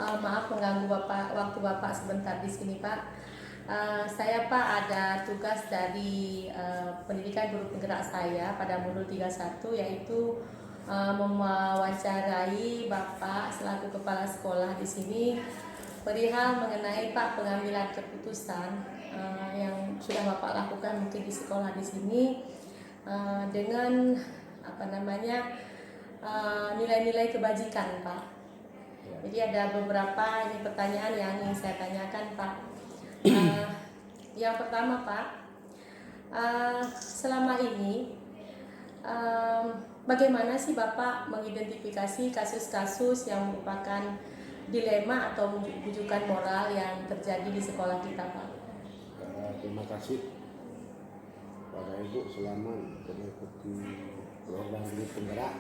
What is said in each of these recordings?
Maaf mengganggu Bapak, waktu Bapak sebentar di sini Pak. Saya Pak ada tugas dari pendidikan guru penggerak saya pada modul 31, yaitu mewawancarai Bapak selaku kepala sekolah di sini perihal mengenai Pak pengambilan keputusan yang sudah Bapak lakukan mungkin di sekolah di sini dengan nilai-nilai kebajikan Pak. Jadi ada beberapa ini pertanyaan yang ingin saya tanyakan Pak. Yang pertama Pak, selama ini bagaimana sih Bapak mengidentifikasi kasus-kasus yang merupakan dilema atau bujukan moral yang terjadi di sekolah kita Pak? Terima kasih pada Ibu selamat mengikuti program ini penggerak.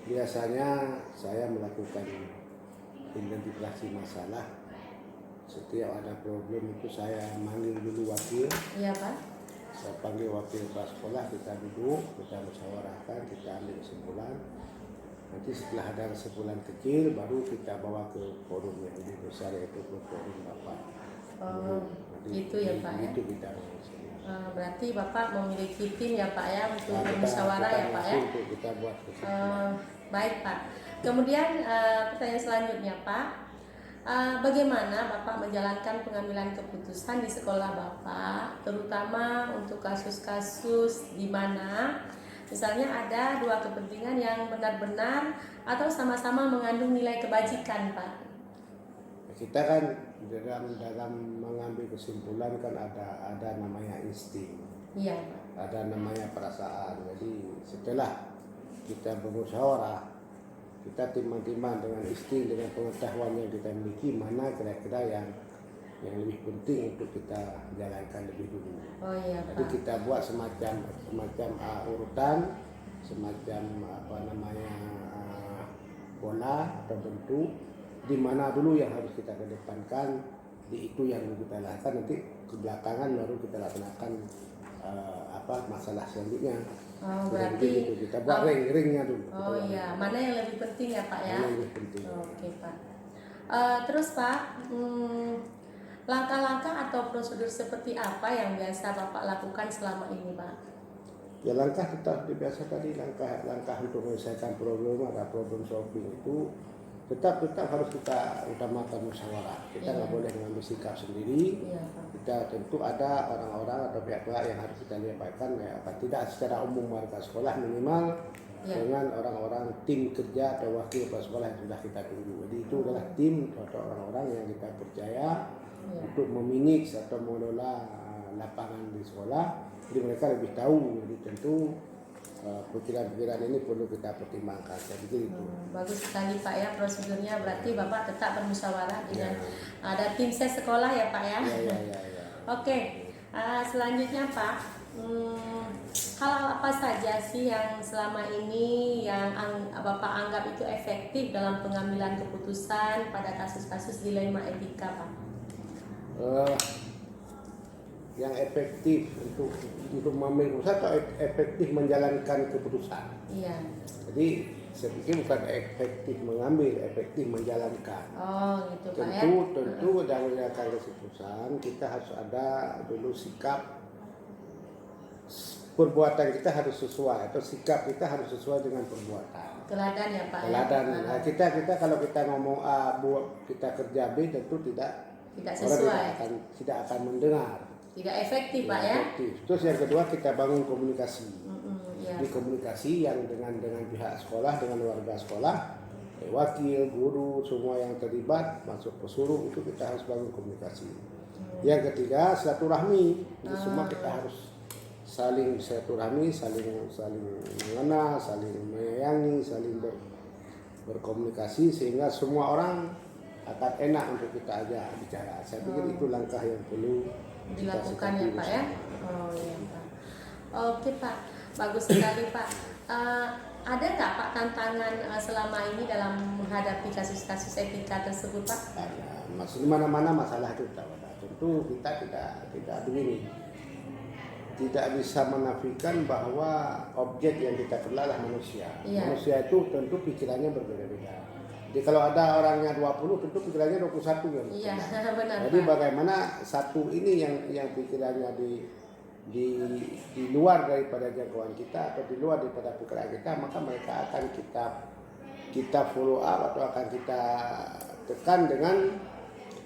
Biasanya saya melakukan identifikasi masalah. Setiap ada problem itu saya manggil dulu wakil. Iya Pak. Saya panggil wakil kepala sekolah, kita duduk, kita musyawarahkan, kita ambil kesimpulan. Nanti setelah ada kesimpulan kecil, baru kita bawa ke forum yang lebih besar, yaitu ke forum Bapak. Itu ya Pak ya. Itu kita berarti Bapak memiliki tim ya Pak ya untuk bermusyawarah ya Pak ya. Kita buat kesimpulan. Baik Pak. Kemudian pertanyaan selanjutnya Pak, bagaimana Bapak menjalankan pengambilan keputusan di sekolah Bapak, terutama untuk kasus-kasus di mana misalnya ada dua kepentingan yang benar-benar atau sama-sama mengandung nilai kebajikan Pak? Kita kan dalam mengambil kesimpulan kan ada namanya insting, iya, ada namanya perasaan. Jadi setelah kita bermusyawarah, kita timbang-timbang dengan insting, dengan pengetahuan yang kita miliki, mana kira-kira yang lebih penting untuk kita jalankan lebih dulu. Oh iya Pak. Jadi kita buat semacam urutan, semacam pola atau bentuk, di mana dulu yang harus kita kedepankan, di itu yang kita lakukan, nanti kebelakangan baru kita laksanakan masalah selanjutnya. Oh, berarti gitu. Kita buat ring-ringnya dulu. Oh iya, mana yang lebih penting ya Pak ya? Mana yang lebih penting. Oke Pak. Terus Pak, langkah-langkah atau prosedur seperti apa yang biasa Bapak lakukan selama ini Pak? Ya langkah tetap biasa tadi, langkah untuk menyelesaikan problem, ada problem solving itu tetap harus kita utamakan musyawarah. Kita nggak boleh mengambil sikap sendiri. Kita tentu ada orang-orang atau pihak-pihak yang harus kita libatkan, tidak secara umum warga sekolah, minimal dengan orang-orang tim kerja atau wakil kepala sekolah yang sudah kita tunggu. Jadi itu adalah tim atau orang-orang yang kita percaya untuk memanage atau mengelola lapangan di sekolah. Jadi mereka lebih tahu. Jadi tentu pikiran-pikiran ini perlu kita pertimbangkan. Jadi itu. Bagus sekali Pak ya prosedurnya. Berarti Bapak tetap bermusyawarah dengan ada tim ses sekolah ya Pak ya. Ya. Oke. Selanjutnya Pak, hal apa saja sih yang selama ini yang Bapak anggap itu efektif dalam pengambilan keputusan pada kasus-kasus dilema etika Pak? Yang efektif untuk mengambil keputusan atau efektif menjalankan keputusan. Iya. Jadi saya pikir bukan efektif mengambil, efektif menjalankan. Oh gitu Pak ya. Tentu dalam menjalankan keputusan kita harus ada dulu sikap, perbuatan kita harus sesuai atau sikap kita harus sesuai dengan perbuatan. Teladan ya Pak. Teladan. Nah, kita kalau kita ngomong A, kita kerja B, tentu tidak sesuai. Tidak akan mendengar. Tidak efektif Pak ya. Terus yang kedua kita bangun komunikasi. Di komunikasi yang dengan pihak sekolah, dengan warga sekolah, wakil, guru, semua yang terlibat masuk pesuruh, itu kita harus bangun komunikasi. Yang ketiga silaturahmi. Semua kita harus saling silaturahmi, saling mengenal, saling menyayangi, saling berkomunikasi sehingga semua orang akan enak untuk kita ajak bicara. Saya pikir itu langkah yang perlu dilakukan ya Pak ya. Oh iya Pak. Oke Pak, bagus sekali Pak. Ada nggak Pak tantangan selama ini dalam menghadapi kasus-kasus etika tersebut Pak? Di mana-mana masalah itu ada. Tentu kita tidak begini. Tidak bisa menafikan bahwa objek yang kita kelola adalah manusia. Manusia itu tentu pikirannya berbeda-beda. Jadi kalau ada orangnya 20 tentu pikirannya 21 kan. Iya, benar Jadi Pak. bagaimana satu ini yang pikirannya di di luar daripada jangkauan kita atau di luar daripada pikiran kita, maka mereka akan kita follow up atau akan kita tekan dengan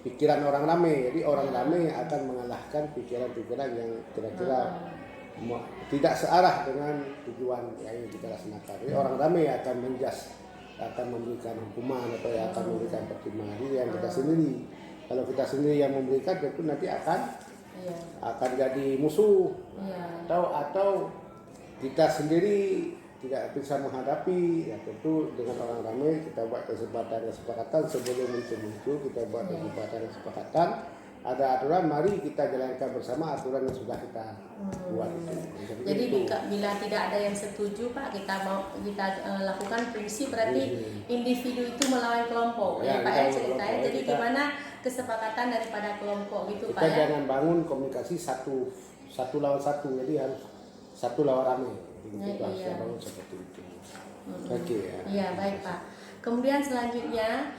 pikiran orang ramai. Jadi orang ramai akan mengalahkan pikiran-pikiran yang kira-kira tidak searah dengan tujuan yang ingin kita laksanakan. Jadi orang ramai akan akan memberikan hukuman atau akan memberikan pertimbangan diri yang kita sendiri. Kalau kita sendiri yang memberikan, tentu nanti Iya. akan jadi musuh. Iya. Atau kita sendiri tidak bisa menghadapi, ya tentu dengan orang ramai kita buat kesepakatan sebelum muncul kita buat kesepakatan ada aturan, mari kita jalankan bersama aturan yang sudah kita buat itu. Jadi bila tidak ada yang setuju Pak, kita lakukan prinsip berarti individu itu melawan kelompok ya Pak ya ceritanya. Jadi gimana kesepakatan daripada kelompok gitu Pak ya. Kita jangan bangun komunikasi satu lawan satu, jadi harus satu lawan ramai. Kita harus bangun seperti itu. Oke ya. Iya baik Pak. Kemudian selanjutnya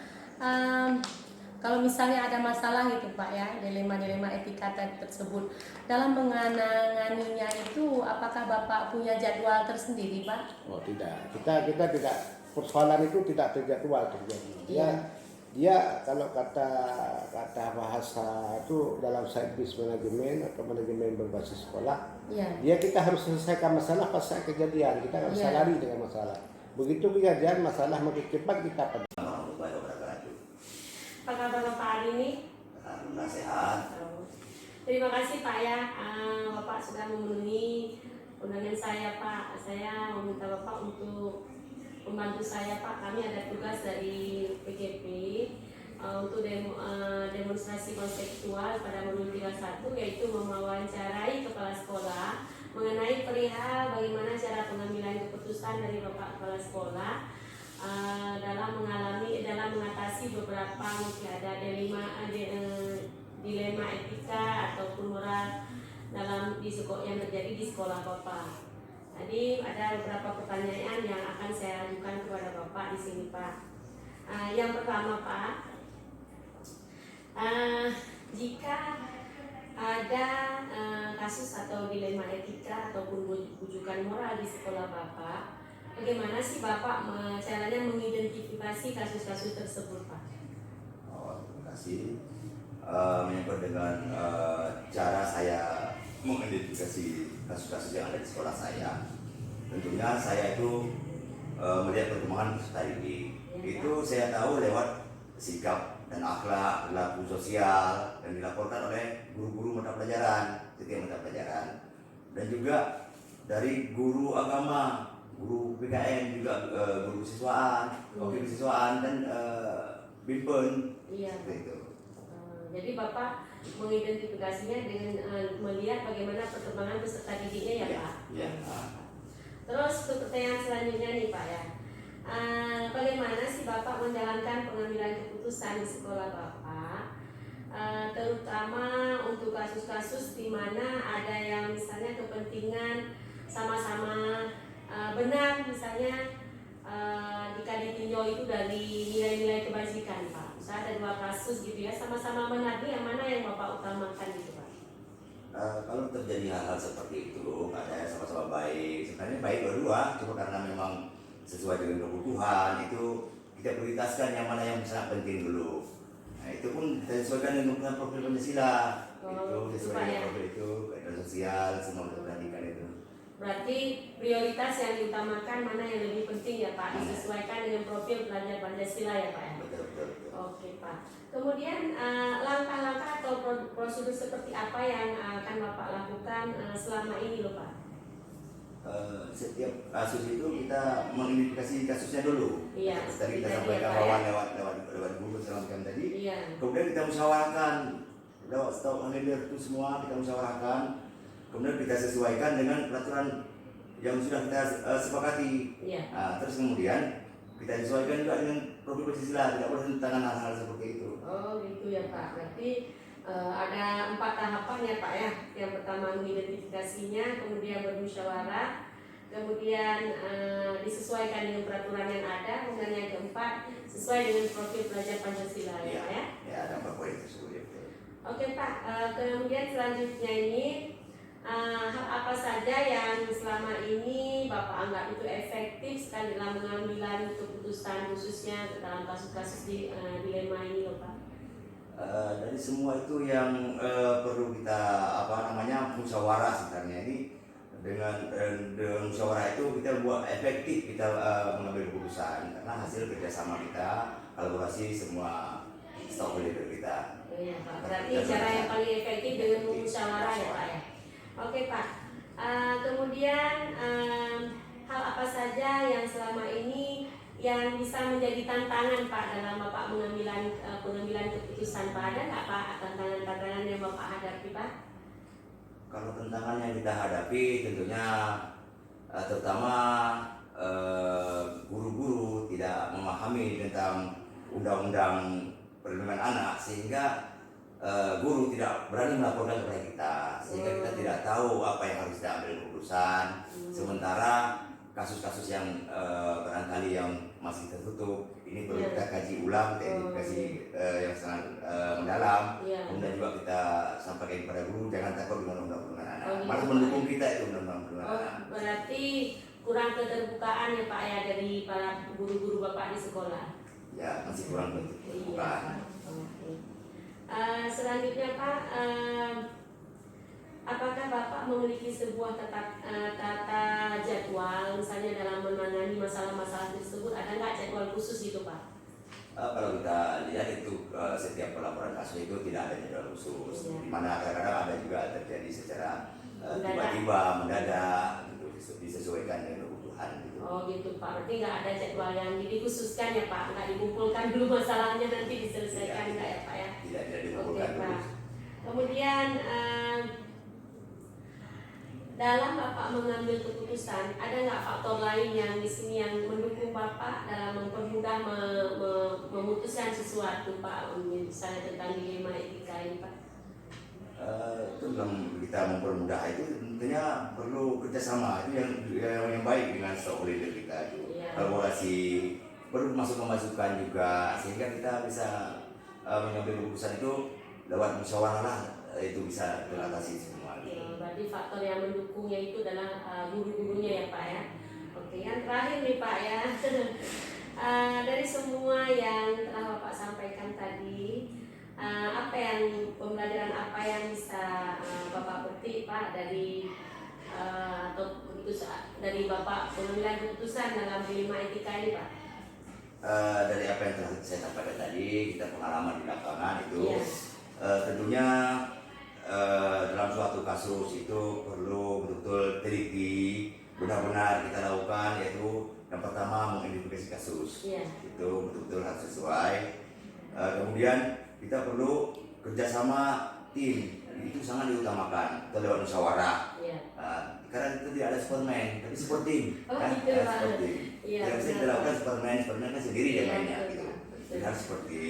kalau misalnya ada masalah gitu Pak ya, dilema-dilema etika tersebut, dalam menganganinya itu apakah Bapak punya jadwal tersendiri Pak? Oh tidak, kita tidak, persoalan itu tidak terjadwal terjadi. Dia kalau kata bahasa itu dalam science manajemen atau manajemen berbasis sekolah, dia kita harus selesaikan masalah pas saat kejadian, kita nggak bisa lari dengan masalah. Begitu kejadian masalah makin cepat kita pada. Apa kabar Bapak hari ini? Alhamdulillah sehat. Terima kasih Pak ya, Bapak sudah memenuhi undangan saya Pak. Saya meminta Bapak untuk membantu saya Pak. Kami ada tugas dari PGP untuk demonstrasi konseptual pada modul 31, yaitu mewawancarai kepala sekolah mengenai perihal bagaimana cara pengambilan keputusan dari Bapak Kepala Sekolah dalam mengatasi beberapa mungkin ada dilema etika ataupun moral yang terjadi di sekolah Bapak. Jadi ada beberapa pertanyaan yang akan saya ajukan kepada Bapak di sini Pak. Yang pertama Pak, jika ada kasus atau dilema etika ataupun rujukan moral di sekolah Bapak, bagaimana sih Bapak caranya mengidentifikasi kasus-kasus tersebut Pak? Terima kasih. Menyangkut dengan cara saya mengidentifikasi kasus-kasus yang ada di sekolah saya, tentunya saya itu melihat perkembangan peserta didik. Itu saya tahu lewat sikap dan akhlak, perilaku sosial yang dilaporkan oleh guru-guru mata pelajaran, setiap mata pelajaran, dan juga dari guru agama, guru PKN, juga guru siswaan, wakil siswaan, dan bimbel. Itu. Jadi Bapak mengidentifikasinya dengan melihat bagaimana perkembangan peserta didiknya ya Pak? Iya. Terus pertanyaan selanjutnya nih Pak ya, bagaimana sih Bapak menjalankan pengambilan keputusan di sekolah Bapak, terutama untuk kasus-kasus di mana ada yang misalnya kepentingan sama-sama benar, misalnya jika ditinjau itu dari nilai-nilai kebajikan Pak. Misalnya ada 2 kasus gitu ya, sama-sama benar, yang mana yang Bapak utamakan gitu Pak? Kalau terjadi hal-hal seperti itu, ada yang sama-sama baik, sebenarnya baik dua-dua, cuma karena memang sesuai dengan kebutuhan itu kita prioritaskan yang mana yang sangat penting dulu. Nah itu pun kita sesuaikan dengan profil Pancasila, itu sesuai dengan profil itu, keadaan sosial, semua diperhatikan itu. Berarti prioritas yang diutamakan mana yang lebih penting ya Pak, disesuaikan dengan profil pelajar Pancasila ya Pak ya? Betul. Oke Pak. Kemudian langkah-langkah atau prosedur seperti apa yang akan Bapak lakukan selama ini loh Pak? Setiap kasus itu kita mengidentifikasi kasusnya dulu. Iya. Tadi kita sampaikan lewat guru segala macam tadi. Iya. Kemudian kita musyawarahkan lewat staf leader itu semua kita musyawarahkan. Kemudian kita sesuaikan dengan peraturan yang sudah kita sepakati. Iya. Terus kemudian kita sesuaikan juga dengan profil Pancasila, tidak boleh tentangan hal-hal seperti itu. Oh gitu ya Pak. Berarti ada 4 tahapan ya Pak ya. Yang pertama mengidentifikasinya, kemudian bermusyawarah, kemudian disesuaikan dengan peraturan yang ada, kemudian yang keempat sesuai dengan profil pelajar Pancasila ya Pak ya. Ya, ada beberapa poin tersebut ya. Oke Pak, kemudian selanjutnya ini hal apa saja yang selama ini Bapak anggap itu efektif sekali dalam pengambilan keputusan khususnya dalam kasus-kasus di dilema ini loh Pak? Dari semua itu yang perlu kita musyawarah sebenarnya ini dengan musyawarah itu kita buat efektif kita mengambil keputusan karena hasil kerjasama kita, kolaborasi semua stakeholder kita. Iya Pak, berarti cara yang paling efektif dengan musyawarah ya Pak ya. Oke Pak, kemudian hal apa saja yang selama ini yang bisa menjadi tantangan Pak dalam Bapak pengambilan keputusan Pak? Ada nggak Pak tantangan-tantangan yang Bapak hadapi Pak? Kalau tantangan yang kita hadapi tentunya terutama guru-guru tidak memahami tentang undang-undang perlindungan anak sehingga guru tidak berani melaporkan kepada kita sehingga kita tidak tahu apa yang harus kita ambil keputusan. Sementara kasus-kasus yang barangkali yang masih tertutup ini perlu kita kaji ulang, kaji yang sangat mendalam. Kemudian juga kita sampaikan kepada guru jangan takut dengan undang-undang anak. Malah mendukung kita itu undang-undang anak. Berarti kurang keterbukaan ya Pak ya dari para guru-guru Bapak di sekolah. Ya, masih kurang keterbukaan. Selanjutnya Pak, apakah Bapak memiliki sebuah tata jadwal misalnya dalam menangani masalah-masalah tersebut, ada nggak jadwal khusus gitu Pak? Kalau kita lihat itu setiap pelaporan kasus itu tidak ada jadwal khusus, di mana kadang-kadang ada juga terjadi secara tiba-tiba, mendadak, gitu, disesuaikan dengan kebutuhan. Gitu. Oh gitu Pak, berarti nggak ada jadwal yang dikhususkan ya Pak, nggak dikumpulkan dulu masalahnya nanti diselesaikan nggak ya Pak ya? Tidak dikumpulkan dulu. Pak. Kemudian dalam Bapak mengambil keputusan, ada nggak faktor lain yang di sini yang mendukung Bapak dalam mempermudah memutuskan sesuatu Pak, misalnya tentang dilema etika ini Pak? Itu dalam kita mempermudah itu tentunya perlu kerjasama itu yang baik dengan stakeholder kita itu kolaborasi, perlu masukan juga sehingga kita bisa mengambil keputusan itu lewat musyawarah lah, itu bisa teratasi semua. Berarti faktor yang mendukungnya itu adalah guru-gurunya ya Pak ya. Oke, yang terakhir nih Pak ya. Dari semua yang telah Bapak sampaikan tadi, pembelajaran apa yang bisa Bapak petik Pak dari dari Bapak pengambilan keputusan dalam dilema etika ini Pak? Dari apa yang telah saya sampaikan tadi, kita pengalaman di lapangan itu tentunya dalam suatu kasus itu perlu betul-betul teliti, benar-benar kita lakukan, yaitu yang pertama mengidentifikasi kasus, itu betul-betul harus sesuai. Kemudian kita perlu kerjasama tim, itu sangat diutamakan, atau lewat musyawarah. Karena itu tidak ada superman, tapi super tim, super tim. Yang bisa kita lakukan superman kan sendiri yang mainnya, gitu. Jadi harus seperti.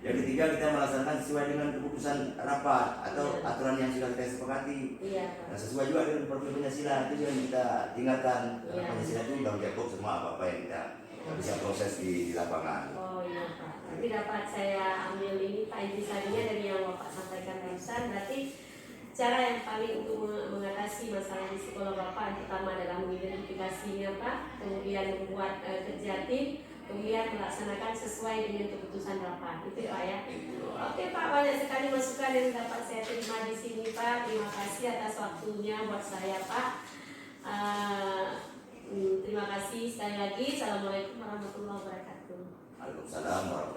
Yang ketiga, kita melaksanakan sesuai dengan keputusan rapat atau aturan yang sudah kita sepakati. Nah, sesuai juga dengan profil Pancasila, itu yang kita tinggalkan. Karena Pancasila itu sudah mencakup semua apa-apa yang kita bisa proses di lapangan. Oh iya Pak, tapi dapat saya ambil ini Pak intisarinya dari yang Bapak sampaikan barusan. Berarti cara yang paling untuk mengatasi masalah di sekolah Bapak pertama adalah mengidentifikasinya Pak, kemudian membuat kerja tim, kemudian melaksanakan sesuai dengan keputusan rapat, itu Pak ya. Oke Pak, banyak sekali masukan yang dapat saya terima di sini Pak. Terima kasih atas waktunya buat saya Pak. Terima kasih sekali lagi. Assalamualaikum warahmatullahi wabarakatuh. Waalaikumsalam warahmatullahi wabarakatuh.